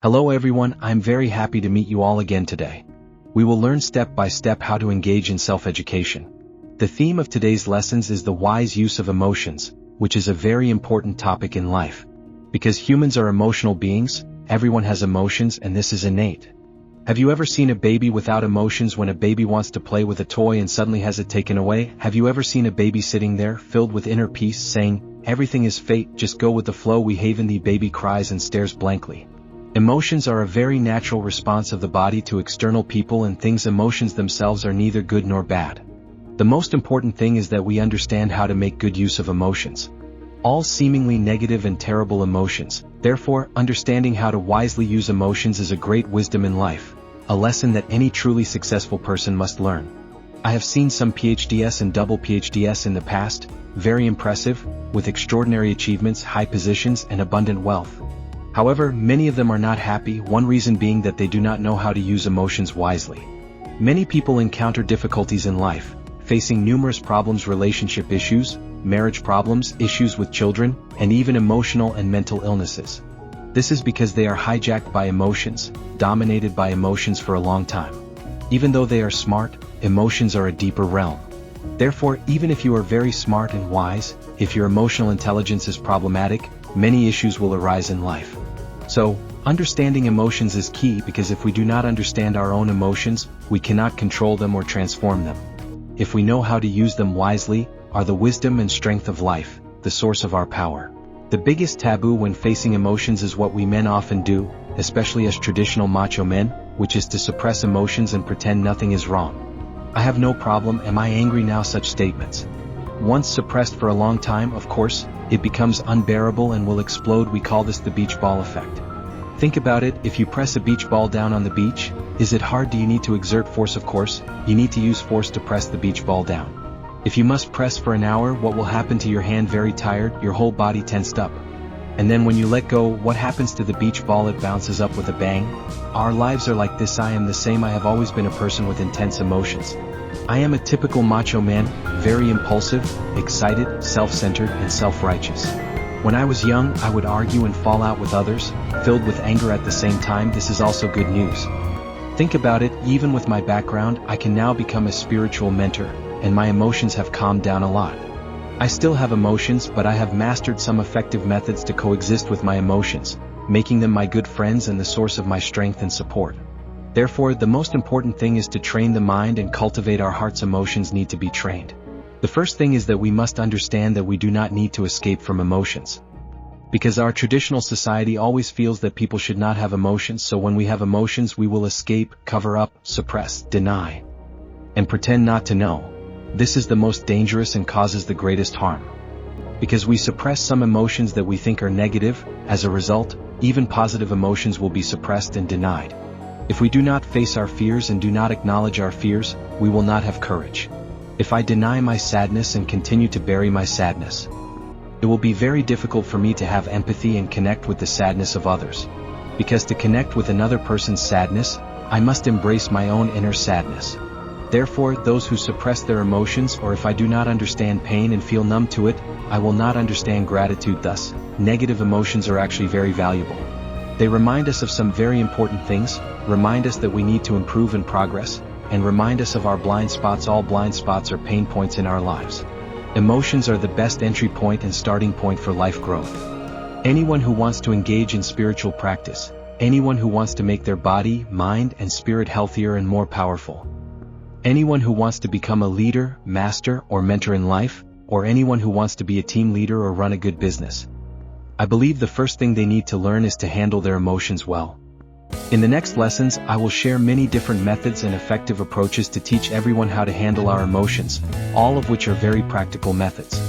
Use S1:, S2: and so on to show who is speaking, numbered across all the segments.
S1: Hello everyone, I'm very happy to meet you all again today. We will learn step by step how to engage in self-education. The theme of today's lessons is the wise use of emotions, which is a very important topic in life. Because humans are emotional beings, everyone has emotions and this is innate. Have you ever seen a baby without emotions when a baby wants to play with a toy and suddenly has it taken away? Have you ever seen a baby sitting there, filled with inner peace, saying, "Everything is fate, just go with the flow"? We haven the baby cries and stares blankly. Emotions are a very natural response of the body to external people and things. Emotions themselves are neither good nor bad. The most important thing is that we understand how to make good use of emotions. All seemingly negative and terrible emotions. Therefore, understanding how to wisely use emotions is a great wisdom in life, a lesson that any truly successful person must learn. I have seen some PhDs and double PhDs in the past, very impressive, with extraordinary achievements, high positions, and abundant wealth. However, many of them are not happy, one reason being that they do not know how to use emotions wisely. Many people encounter difficulties in life, facing numerous problems, relationship issues, marriage problems, issues with children, and even emotional and mental illnesses. This is because they are hijacked by emotions, dominated by emotions for a long time. Even though they are smart, emotions are a deeper realm. Therefore, even if you are very smart and wise, if your emotional intelligence is problematic, many issues will arise in life. So, understanding emotions is key, because if we do not understand our own emotions, we cannot control them or transform them. If we know how to use them wisely, are the wisdom and strength of life, the source of our power. The biggest taboo when facing emotions is what we men often do, especially as traditional macho men, which is to suppress emotions and pretend nothing is wrong. "I have no problem, am I angry now?" Such statements. Once suppressed for a long time, of course, it becomes unbearable and will explode. We call this the beach ball effect. Think about it, if you press a beach ball down on the beach, is it hard? Do you need to exert force? Of course, you need to use force to press the beach ball down. If you must press for an hour, what will happen to your hand? Very tired, your whole body tensed up. And then when you let go, what happens to the beach ball? It bounces up with a bang. Our lives are like this. I am the same. I have always been a person with intense emotions. I am a typical macho man, very impulsive, excited, self-centered, and self-righteous. When I was young, I would argue and fall out with others, filled with anger at the same time. This is also good news. Think about it, even with my background, I can now become a spiritual mentor, and my emotions have calmed down a lot. I still have emotions, but I have mastered some effective methods to coexist with my emotions, making them my good friends and the source of my strength and support. Therefore, the most important thing is to train the mind and cultivate our heart's emotions need to be trained. The first thing is that we must understand that we do not need to escape from emotions. Because our traditional society always feels that people should not have emotions, so when we have emotions we will escape, cover up, suppress, deny, and pretend not to know. This is the most dangerous and causes the greatest harm. Because we suppress some emotions that we think are negative, as a result, even positive emotions will be suppressed and denied. If we do not face our fears and do not acknowledge our fears, we will not have courage. If I deny my sadness and continue to bury my sadness, it will be very difficult for me to have empathy and connect with the sadness of others. Because to connect with another person's sadness, I must embrace my own inner sadness. Therefore, those who suppress their emotions, or if I do not understand pain and feel numb to it, I will not understand gratitude. Thus, negative emotions are actually very valuable. They remind us of some very important things, remind us that we need to improve and progress, and remind us of our blind spots. All blind spots are pain points in our lives. Emotions are the best entry point and starting point for life growth. Anyone who wants to engage in spiritual practice, anyone who wants to make their body, mind, and spirit healthier and more powerful, anyone who wants to become a leader, master, or mentor in life, or anyone who wants to be a team leader or run a good business, I believe the first thing they need to learn is to handle their emotions well. In the next lessons, I will share many different methods and effective approaches to teach everyone how to handle our emotions, all of which are very practical methods.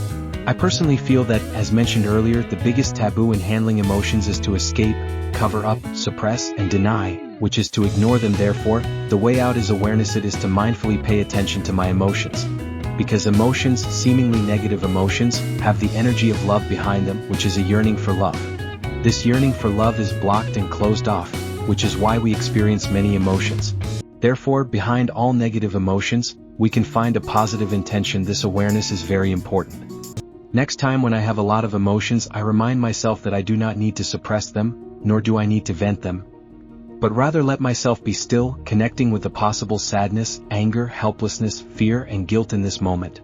S1: I personally feel that, as mentioned earlier, the biggest taboo in handling emotions is to escape, cover up, suppress, and deny, which is to ignore them. Therefore, the way out is awareness. It is to mindfully pay attention to my emotions. Because emotions, seemingly negative emotions, have the energy of love behind them, which is a yearning for love. This yearning for love is blocked and closed off, which is why we experience many emotions. Therefore, behind all negative emotions, we can find a positive intention. This awareness is very important. Next time when I have a lot of emotions, I remind myself that I do not need to suppress them, nor do I need to vent them, but rather let myself be still, connecting with the possible sadness, anger, helplessness, fear, and guilt in this moment,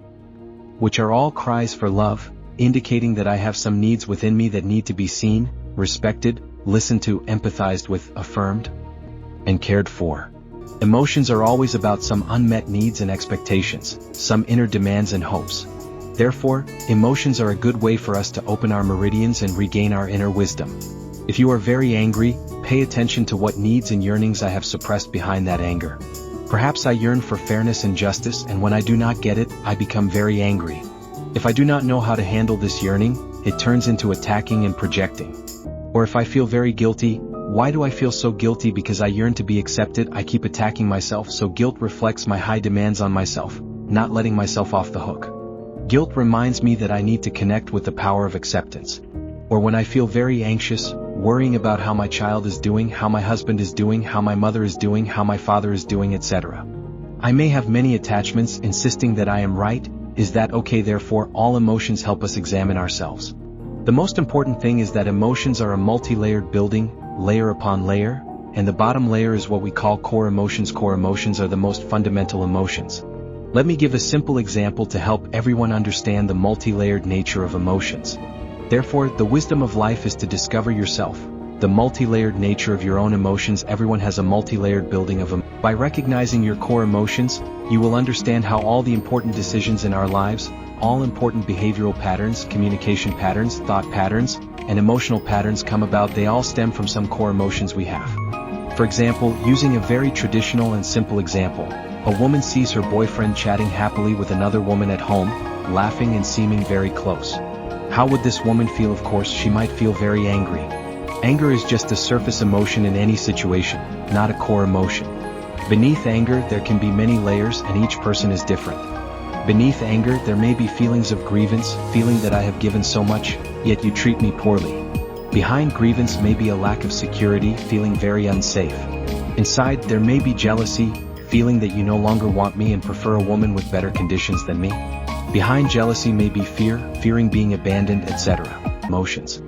S1: which are all cries for love, indicating that I have some needs within me that need to be seen, respected, listened to, empathized with, affirmed, and cared for. Emotions are always about some unmet needs and expectations, some inner demands and hopes. Therefore, emotions are a good way for us to open our meridians and regain our inner wisdom. If you are very angry, pay attention to what needs and yearnings I have suppressed behind that anger. Perhaps I yearn for fairness and justice, and when I do not get it, I become very angry. If I do not know how to handle this yearning, it turns into attacking and projecting. Or if I feel very guilty, why do I feel so guilty? Because I yearn to be accepted, I keep attacking myself, so guilt reflects my high demands on myself, not letting myself off the hook. Guilt reminds me that I need to connect with the power of acceptance. Or when I feel very anxious, worrying about how my child is doing, how my husband is doing, how my mother is doing, how my father is doing, etc. I may have many attachments, insisting that I am right. Is that okay? Therefore, all emotions help us examine ourselves. The most important thing is that emotions are a multi-layered building, layer upon layer, and the bottom layer is what we call core emotions. Core emotions are the most fundamental emotions. Let me give a simple example to help everyone understand the multi-layered nature of emotions. Therefore, the wisdom of life is to discover yourself, the multi-layered nature of your own emotions. Everyone has a multi-layered building of them. By recognizing your core emotions, you will understand how all the important decisions in our lives, all important behavioral patterns, communication patterns, thought patterns, and emotional patterns come about. They all stem from some core emotions we have. For example, using a very traditional and simple example, a woman sees her boyfriend chatting happily with another woman at home, laughing and seeming very close. How would this woman feel? Of course, she might feel very angry. Anger is just a surface emotion in any situation, not a core emotion. Beneath anger, there can be many layers, and each person is different. Beneath anger, there may be feelings of grievance, feeling that I have given so much, yet you treat me poorly. Behind grievance may be a lack of security, feeling very unsafe. Inside, there may be jealousy, feeling that you no longer want me and prefer a woman with better conditions than me. Behind jealousy may be fear, fearing being abandoned, etc. Emotions.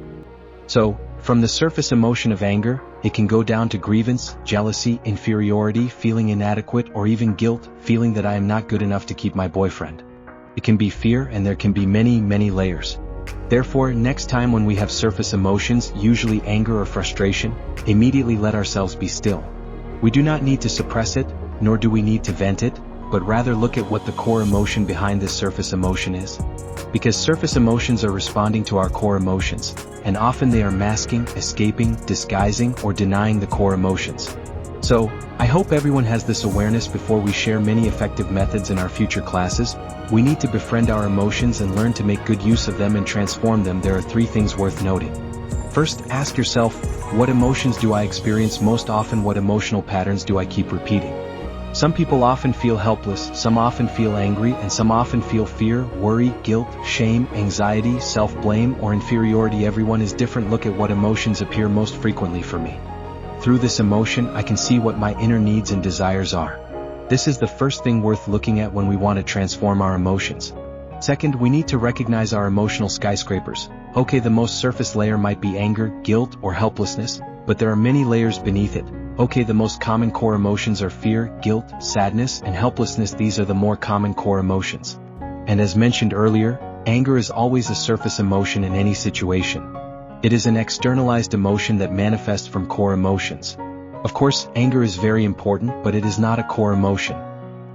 S1: So, from the surface emotion of anger, it can go down to grievance, jealousy, inferiority, feeling inadequate, or even guilt, feeling that I am not good enough to keep my boyfriend. It can be fear, and there can be many layers. Therefore, next time when we have surface emotions, usually anger or frustration, immediately let ourselves be still. We do not need to suppress it, nor do we need to vent it, but rather look at what the core emotion behind this surface emotion is. Because surface emotions are responding to our core emotions, and often they are masking, escaping, disguising, or denying the core emotions. So, I hope everyone has this awareness. Before we share many effective methods in our future classes, we need to befriend our emotions and learn to make good use of them and transform them. There are 3 things worth noting. First, ask yourself, what emotions do I experience most often? What emotional patterns do I keep repeating? Some people often feel helpless, some often feel angry, and some often feel fear, worry, guilt, shame, anxiety, self-blame, or inferiority. Everyone is different. Look at what emotions appear most frequently for me. Through this emotion, I can see what my inner needs and desires are. This is the first thing worth looking at when we want to transform our emotions. Second, we need to recognize our emotional skyscrapers. Okay, the most surface layer might be anger, guilt, or helplessness, but there are many layers beneath it. Okay, the most common core emotions are fear, guilt, sadness, and helplessness. These are the more common core emotions. And as mentioned earlier, anger is always a surface emotion in any situation. It is an externalized emotion that manifests from core emotions. Of course, anger is very important, but it is not a core emotion.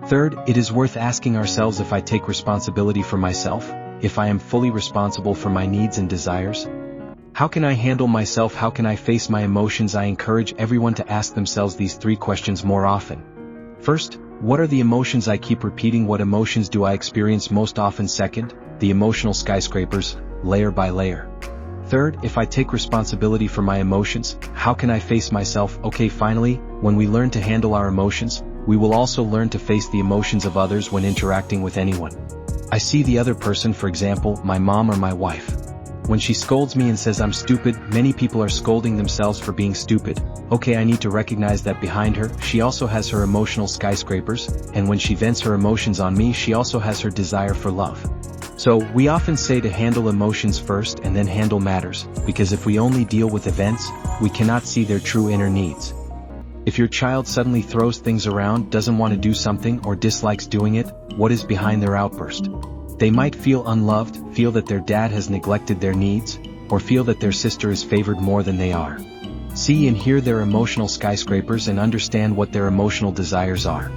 S1: Third, it is worth asking ourselves if I take responsibility for myself, if I am fully responsible for my needs and desires. How can I handle myself? How can I face my emotions? I encourage everyone to ask themselves these 3 questions more often. First, what are the emotions I keep repeating? What emotions do I experience most often? Second, the emotional skyscrapers, layer by layer. Third, if I take responsibility for my emotions, how can I face myself? Okay, finally, when we learn to handle our emotions, we will also learn to face the emotions of others when interacting with anyone. I see the other person, for example, my mom or my wife. When she scolds me and says I'm stupid, many people are scolding themselves for being stupid. Okay, I need to recognize that behind her, she also has her emotional skyscrapers, and when she vents her emotions on me, she also has her desire for love. So, we often say to handle emotions first and then handle matters, because if we only deal with events, we cannot see their true inner needs. If your child suddenly throws things around, doesn't want to do something, or dislikes doing it, what is behind their outburst? They might feel unloved, feel that their dad has neglected their needs, or feel that their sister is favored more than they are. See and hear their emotional skyscrapers and understand what their emotional desires are.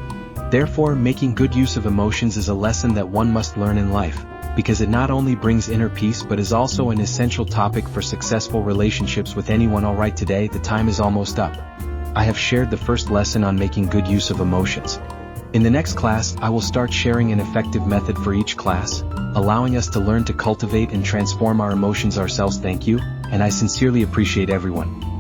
S1: Therefore, making good use of emotions is a lesson that one must learn in life, because it not only brings inner peace but is also an essential topic for successful relationships with anyone. Alright, today the time is almost up. I have shared the first lesson on making good use of emotions. In the next class, I will start sharing an effective method for each class, allowing us to learn to cultivate and transform our emotions ourselves. Thank you, and I sincerely appreciate everyone.